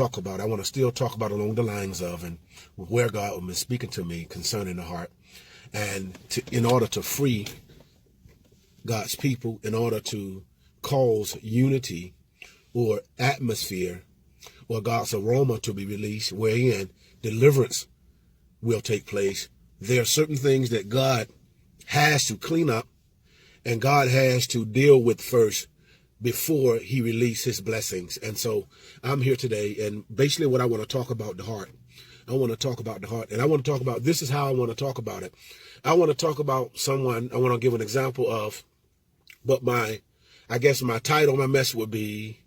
talk about. I want to still talk about along the lines of and where God has been speaking to me concerning the heart, and in order to free God's people, in order to cause unity or atmosphere or God's aroma to be released, wherein deliverance will take place. There are certain things that God has to clean up and God has to deal with first before he releases his blessings. And so I'm here today, and basically what I want to talk about the heart. I want to talk about the heart, and I want to talk about, this is how I want to talk about it. I want to talk about someone, I want to give an example of, but I guess my title, my message would be,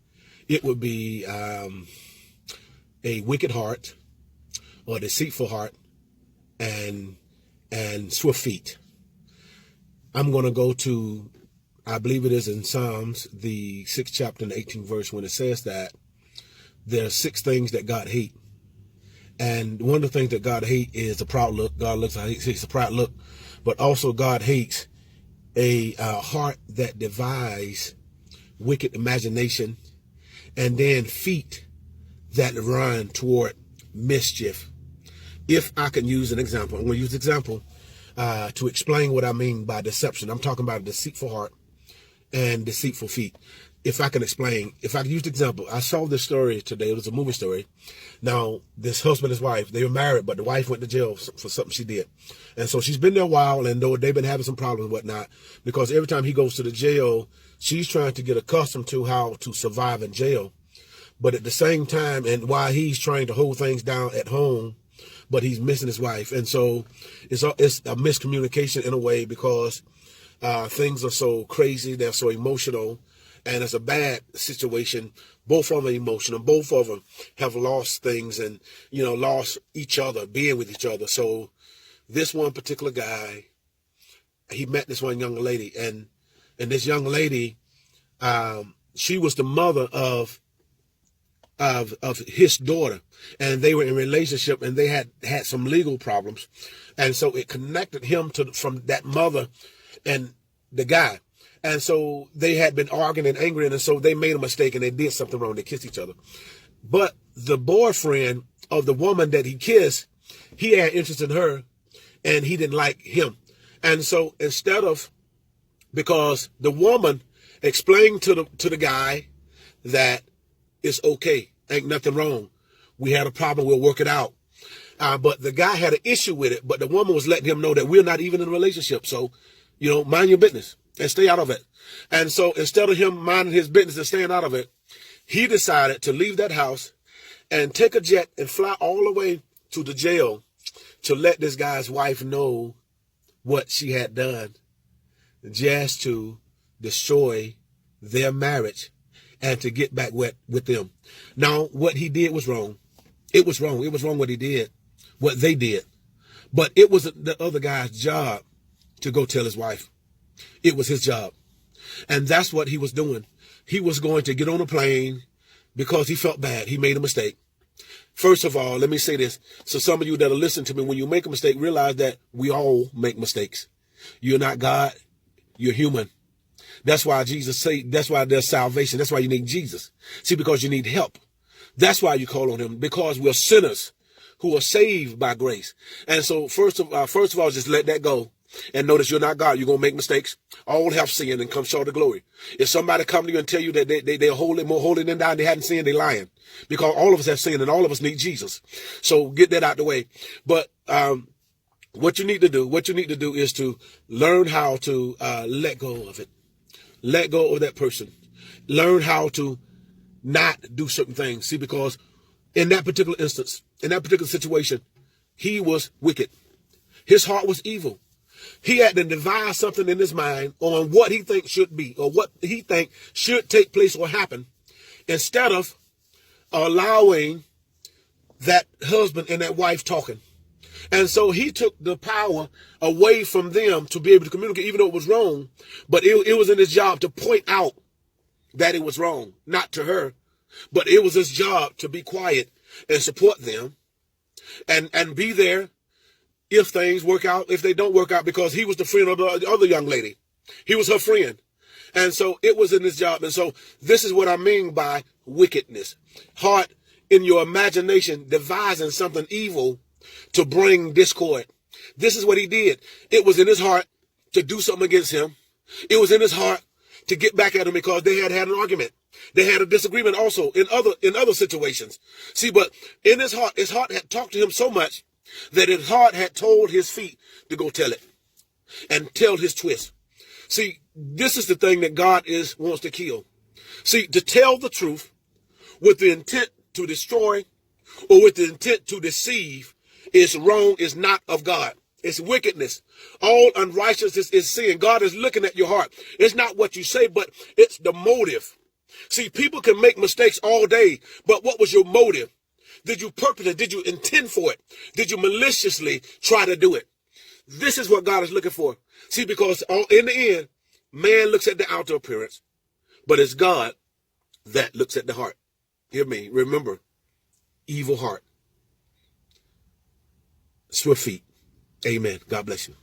it would be a wicked heart or deceitful heart and swift feet. I'm going to go to, I believe it is in Psalms, the 6th chapter and the 18th verse, when it says that there are 6 things that God hates. And one of the things that God hates is a proud look. God hates a proud look, but also God hates a heart that devises wicked imagination, and then feet that run toward mischief. If I can use an example, I'm going to use an example to explain what I mean by deception. I'm talking about a deceitful heart and deceitful feet. If I can explain, if I can use the example, I saw this story today. It was a movie story. Now, this husband and his wife, they were married, but the wife went to jail for something she did. And so she's been there a while, and though they've been having some problems and whatnot, because every time he goes to the jail, she's trying to get accustomed to how to survive in jail. But at the same time, and while he's trying to hold things down at home, but he's missing his wife. And so it's a miscommunication in a way, because things are so crazy, they're so emotional, and it's a bad situation. Both of them are emotional. Both of them have lost things and, lost each other, being with each other. So this one particular guy, he met this one young lady, and this young lady, she was the mother of his daughter, and they were in a relationship, and they had some legal problems. And so it connected him from that mother and the guy. And so they had been arguing and angry, and so they made a mistake and they did something wrong. They kissed each other. But the boyfriend of the woman that he kissed, he had interest in her, and he didn't like him. And so because the woman explained to the guy that it's okay, ain't nothing wrong. We had a problem, we'll work it out. But the guy had an issue with it, but the woman was letting him know that we're not even in a relationship. So, mind your business and stay out of it. And so instead of him minding his business and staying out of it, he decided to leave that house and take a jet and fly all the way to the jail to let this guy's wife know what she had done, just to destroy their marriage and to get back with them. Now, what he did was wrong. It was wrong. It was wrong what he did, what they did. But it wasn't the other guy's job to go tell his wife. It was his job. And that's what he was doing. He was going to get on a plane because he felt bad. He made a mistake. First of all, let me say this. So some of you that are listening to me, when you make a mistake, realize that we all make mistakes. You're not God. You're human. That's why Jesus said, that's why there's salvation. That's why you need Jesus. See, because you need help. That's why you call on him, because we're sinners who are saved by grace. And so first of all, just let that go. And notice you're not God. You're going to make mistakes. All have sinned and come short of glory. If somebody come to you and tell you that they're holy, more holy than thou, they hadn't sinned, they're lying. Because all of us have sinned and all of us need Jesus. So get that out the way. But what you need to do is to learn how to let go of it. Let go of that person. Learn how to not do certain things. See, because in that particular instance, in that particular situation, he was wicked. His heart was evil. He had to devise something in his mind on what he thinks should be, or what he thinks should take place or happen, instead of allowing that husband and that wife talking. And so he took the power away from them to be able to communicate, even though it was wrong. But it was in his job to point out that it was wrong, not to her. But it was his job to be quiet and support them and be there if things work out, if they don't work out, because he was the friend of the other young lady. He was her friend. And so it was in his job. And so this is what I mean by wickedness. Heart in your imagination devising something evil to bring discord. This is what he did. It was in his heart to do something against him. It was in his heart to get back at him because they had an argument. They had a disagreement also in other situations. See, but in his heart had talked to him so much that his heart had told his feet to go tell it and tell his twist. See, this is the thing that God wants to kill. See, to tell the truth with the intent to destroy or with the intent to deceive is wrong, is not of God. It's wickedness. All unrighteousness is sin. God is looking at your heart. It's not what you say, but it's the motive. See, people can make mistakes all day, but what was your motive? Did you purpose? Did you intend for it? Did you maliciously try to do it? This is what God is looking for. See, because in the end, man looks at the outer appearance, but it's God that looks at the heart. Hear me. Remember, evil heart, swift feet. Amen. God bless you.